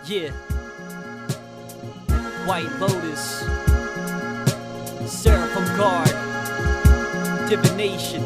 Yeah. White Lotus, SeraphGuard, divination.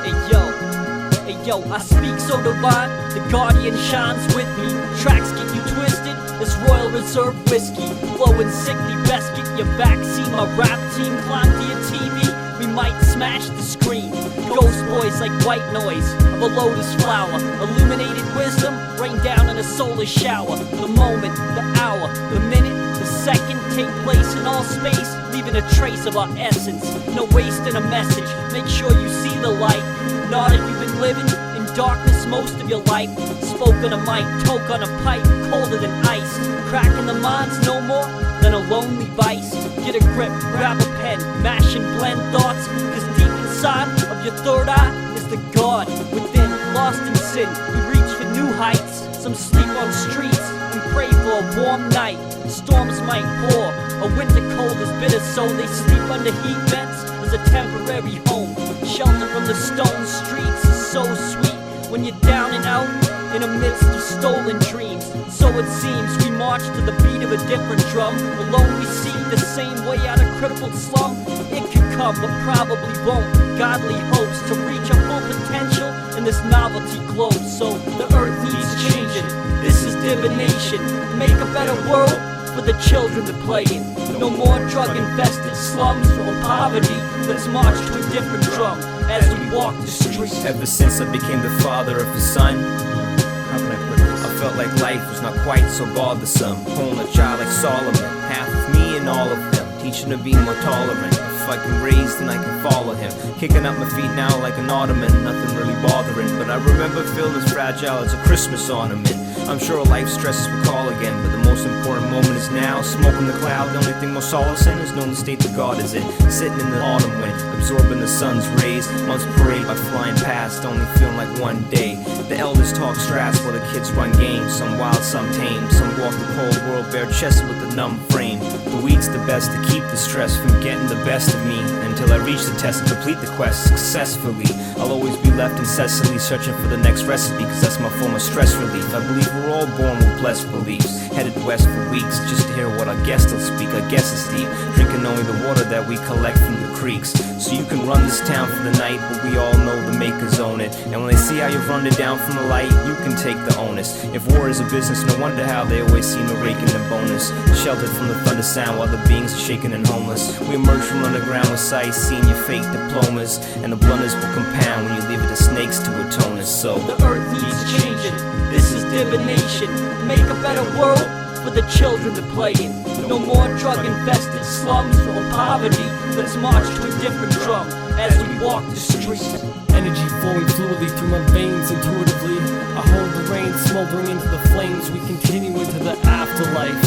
Hey yo, I speak so divine, the guardian shines with me. Tracks get you twisted, it's Royal Reserve whiskey. Flowing sickly, best get your back. See my rap team climb to your TV, we might smash the screen. Ghost boys like white noise of a lotus flower. Illuminated wisdom, rain down in a solar shower. The moment, the hour, the minute, the second take place in all space, leaving a trace of our essence. No wasting a message, make sure you see the light. Not if you've been living in darkness most of your life. Spoke on a mic, toke on a pipe, colder than ice. Cracking the minds no more than a lonely vice. Get a grip, grab a pen, mash and blend thoughts, cause deep inside of your third eye is the God within. Lost in sin, we reach for new heights. Some sleep on streets and pray for a warm night. Storms might pour, a winter cold is bitter, so they sleep under heat vents as a temporary home. Shelter from the stone streets is so sweet when you're down and out in the midst of stolen dreams. So it seems we march to the beat of a different drum. Alone we seek the same way out of crippled slum. It could come but probably won't. Godly hopes to reach our full potential in this novelty globe. So the earth needs changing, this is divination. Make a better world for the children to play in. No more drug-infested slums or poverty. Let's march to a different drum as we walk the streets. Ever since I became the father of his son, how can I put this? I felt like life was not quite so bothersome. Holding a child like Solomon, half of me and all of them, teaching to be more tolerant. If I can raise, then I can follow him. Kicking up my feet now like an ottoman, nothing really bothering. But I remember feeling as fragile as a Christmas ornament. I'm sure life stresses will call again, but the most important moment is now. Smoking the cloud, the only thing most solace in is knowing the state that God is in. Sitting in the autumn wind, absorbing the sun's rays. Months parade by flying past, only feeling like one day. The elders talk strats while the kids run games. Some wild, some tame. Some walk the cold world bare-chested with a numb frame. The weed's the best to keep the stress from getting the best of me. Until I reach the test and complete the quest successfully, I'll always be left incessantly searching for the next recipe, cause that's my form of stress relief. I believe we're all born with blessed beliefs. Headed west for weeks just to hear what our guest will speak. I guess it's deep, drinking only the water that we collect from the creeks. So you can run this town for the night, but we all know the makers own it. And when they see how you've run it down from the light, you can take the onus. If war is a business, no wonder how they always seem to rake in the bonus. Sheltered from the thunder sound while the beings are shaken and homeless. We emerge from underground with sight, seeing your fake diplomas, and the blunders will compound when you leave it to snakes to atone us. So the earth needs changing, this is divination. Make a better world for the children to play in. No more drug-infested slums or poverty. Let's march to a different drum as we walk the streets. Energy flowing fluidly through my veins intuitively. I hold the reins, smoldering into the flames. We continue into the afterlife,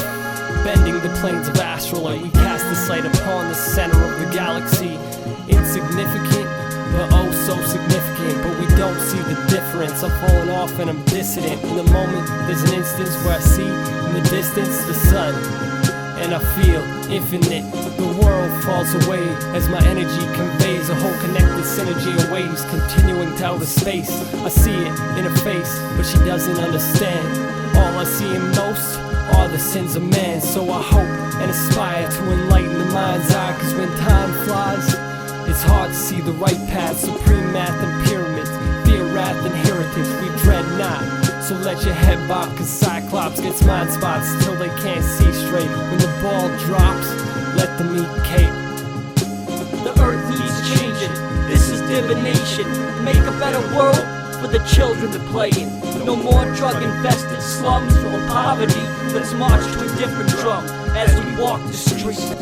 bending the plains of astral light. We cast the sight upon the center of the galaxy. Insignificant, but oh so significant. But we don't see the difference. I'm falling off and I'm dissident. In the moment, there's an instance where I see in the distance the sun, and I feel infinite. The world falls away as my energy conveys a whole connected synergy of waves continuing to outer space. I see it in her face, but she doesn't understand. All I see in most are the sins of man. So I hope and aspire to enlighten the mind's eye, cause when time flies, it's hard to see the right path. Supreme math and pyramids, fear, wrath, and heritage we dread not. So let your head bob, cause Cyclops gets mind spots till they can't see straight. When the ball drops, let them eat cake. The earth needs changing, this is divination. Make a better world for the children to play in. No more drug-infested slums or poverty. Let's march to a different drum as we walk the streets.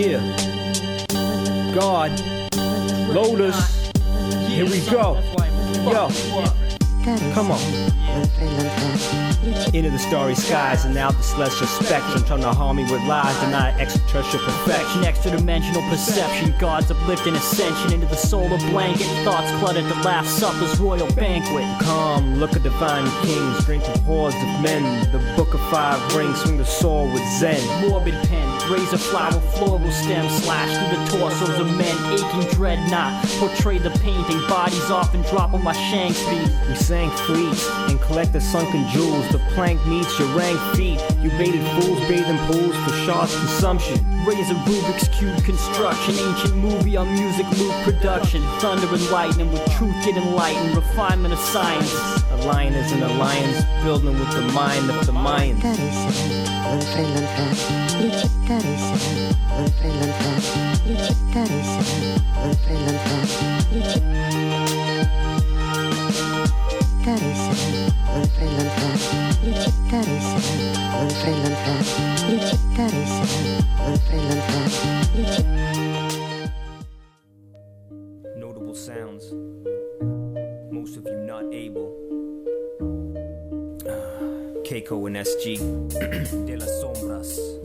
Yeah. God. Lotus. Here we go. Yo. Come on. Into the starry skies and out the celestial spectrum, trying to harm me with lies, deny extraterrestrial perfection. Extra dimensional perception, God's uplifting ascension into the solar blanket. Thoughts cluttered the last supper's royal banquet. Come, look at divine kings, drink with hordes of men. The book of 5 rings, swing the sword with zen. Morbid pen, razor flower, floral stem, slash through the torsos of men. Aching dreadnought, portray the painting. Bodies often drop on my shank feet. We sang fleets and collected sunken jewels. The plank meets your rank feet. You baited fools, bathe in pools for sharp consumption. Razor Rubik's Cube construction, ancient movie on music loop production. Thunder and lightning with truth get enlightened, refinement of science. A lion is an alliance, building with the mind of the Mayans. Notable sounds, most of you not able. Keiko and SG De las Sombras.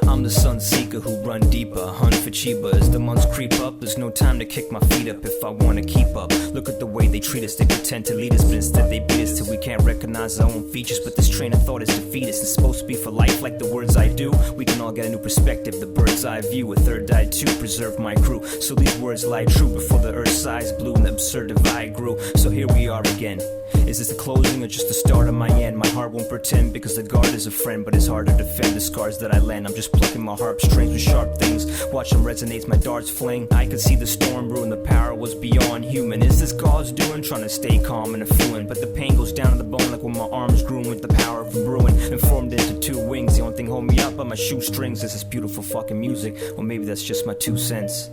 I'm the sun seeker who run deeper, hunt for cheaper. As the months creep up, there's no time to kick my feet up if I wanna keep up. Look at the way they treat us, they pretend to lead us, but instead they beat us till we can't recognize our own features. But this train of thought is defeat us. It's supposed to be for life, like the words I do. We can all get a new perspective, the bird's eye view. A third died to preserve my crew, so these words lie true before the earth's size blew and the absurd divide grew. So here we are again. Is this the closing or just the start of my end? My heart won't pretend because the guard is a friend, but it's hard to defend the scars that I land. I'm just plucking my harp strings with sharp things. Watch them resonate, my darts fling. I could see the storm brew and the power was beyond human. Is this God's doing? Trying to stay calm and affluent, but the pain goes down to the bone like when my arms grew with the power of brewing and formed into 2 wings. The only thing holding me up are my shoestrings. Is this beautiful fucking music? Or maybe that's just my 2 cents.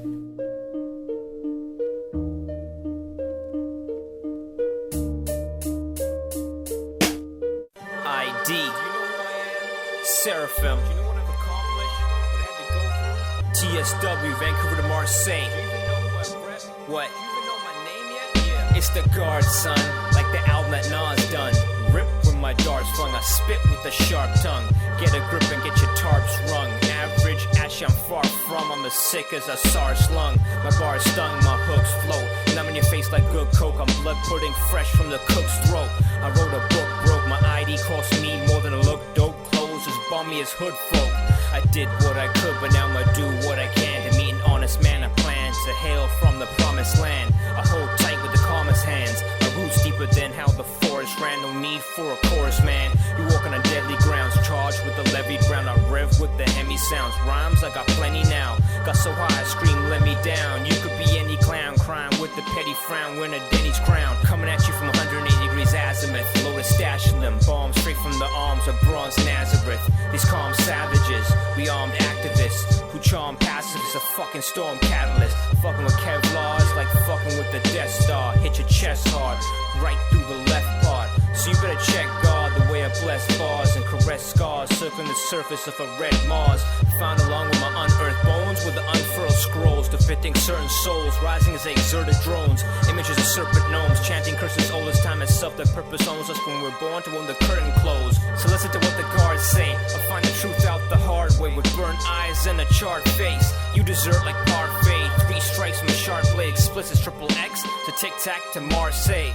Seraphim. Do you know what I've accomplished? What I had to go through? TSW, Vancouver to Marseille. Do you even know who I rep? What? Do you even know my name yet? Yeah. It's the guard, son. Like the album that Nas done. Rip when my darts flung. I spit with a sharp tongue. Get a grip and get your tarps wrung. Average, ashy, I'm far from. I'm as sick as a SARS slung. My bars stung, my hooks float. And I'm in your face like good coke. I'm blood pudding fresh from the cook's throat. I wrote a book, broke. My ID cost me more than a look dope. As bummy as hood folk. I did what I could, but now I'ma do what I can to meet an honest man. I plan to hail from the promised land. I hold tight with the calmest hands. My roots deeper than how the forest ran. No need for a chorus, man. You walk on a deadly grounds, charged with the levied round. I rev with the Hemi sounds. Rhymes, I got plenty now. Got so high, I scream, let me down. You could be any clown, crying with the petty frown. Wearing a Denny's crown, coming at you from 180 degrees azimuth. Lotus stashing them, bombs straight from the arms of bronze Nazareth. These calm savages, we armed activists who charm passive as a fucking storm catalyst. Fucking with Kevlar's like fucking with the Death Star. Hit your chest hard, right through the left part. So you better check God the way I bless bars and caress scars circling the surface of a red Mars. Found along with my unearthed bones with the unfurled scrolls depicting certain souls rising as they exerted drones. Images of serpent gnomes chanting curses old as time itself. That purpose owns us when we're born to when the curtain closed. So listen to what the guards say. I'll find the truth out the hard way with burnt eyes and a charred face. You desert like parfait. 3 strikes from a sharp blade. Explicit triple X to tic tac to Marseille.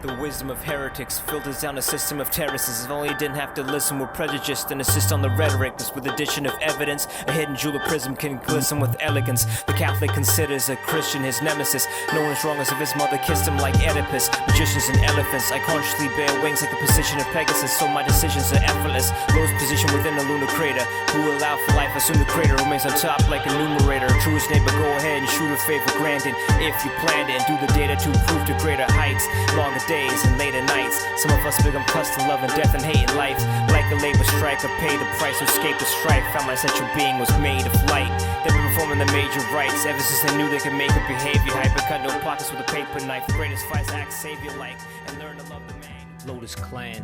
The wisdom of heretics filters down a system of terraces. If only it didn't have to listen, we're prejudiced and assist on the rhetoric. This with addition of evidence, a hidden jewel of prism can glisten with elegance. The Catholic considers a Christian his nemesis. No one is wrong as if his mother kissed him like Oedipus. Magicians and elephants, I consciously bear wings like the position of Pegasus, so my decisions are effortless. Lowest position within a lunar crater. Who will allow for life, assume the crater remains on top like a numerator. Truest neighbor, go ahead and shoot a favor granted. If you planned it and do the data to prove to greater heights. Longer day days and later nights. Some of us become accustomed to loving death and hating life. Like a labor strike, I pay the price to escape the strife. Found my essential being was made of light. They've been performing the major rites ever since they knew they could make a behavior hyper. Cut no pockets with a paper knife. The greatest fights act savior-like and learn to love the man. Lotus Clan.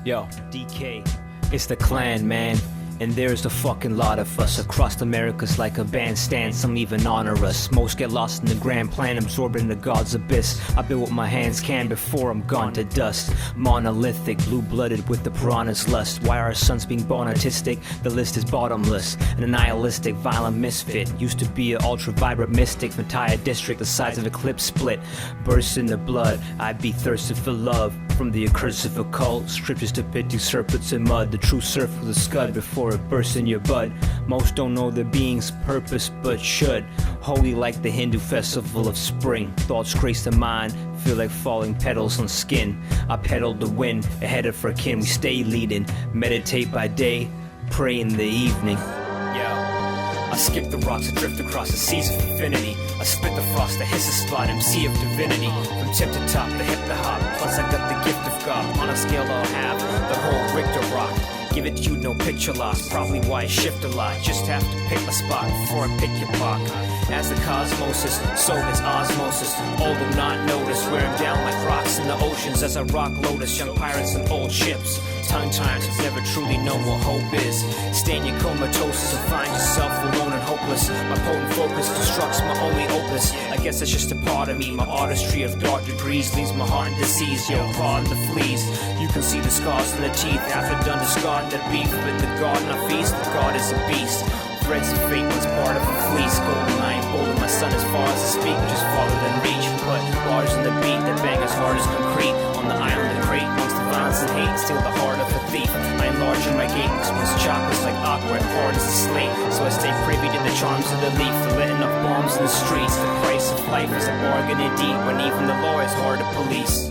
Yo, DK. It's the clan, man. And there's the fucking lot of us across America's like a bandstand. Some even honor us. Most get lost in the grand plan, absorbed in the god's abyss. I build what my hands can before I'm gone to dust. Monolithic, blue-blooded with the piranha's lust. Why are our sons being born artistic? The list is bottomless. An nihilistic, violent misfit. Used to be an ultra-vibrant mystic. Entire district the size of a clip split. Burst in the blood. I'd be thirsty for love. From the accursive occult, scriptures depicting serpents and mud. The true surf was a scud before it bursts in your bud. Most don't know their being's purpose, but should. Holy like the Hindu festival of spring. Thoughts grace the mind, feel like falling petals on skin. I pedal the wind, ahead of our kin. We stay leading, meditate by day, pray in the evening. I skip the rocks and drift across the seas of infinity. I spit the frost, the hiss a spot, MC of divinity. From tip to top, the hip to hop. Plus I got the gift of God. On a scale I'll have the whole Richter rock. Give it to you, no picture loss. Probably why I shift a lot. Just have to pick my spot before I pick your pocket. As the cosmosis, so is osmosis. Although not noticed, wear them down like rocks in the oceans. As I rock Lotus, young pirates and old ships. Tongue times have never truly known what hope is. Stay in your comatosis and find yourself alone and hopeless. My potent focus destructs my only opus. I guess that's just a part of me. My artistry of dark degrees leaves my heart in disease. Yo, pardon the fleas. You can see the scars in the teeth after done discarding the beef. With the garden I feast, the god is a beast. Threads of fate was part of a fleece. Golden I ain't bold, my son as far as I speak, just farther than reach. Put bars in the beat that bang as hard as concrete. On the island of crate, amongst the violence and hate, steal the heart of a thief. I enlarge in my gate, express chakras like aqua and hard as a slate. So I stay privy to the charms of the leaf, for letting off bombs in the streets. The price of life is a bargain indeed, when even the law is hard to police.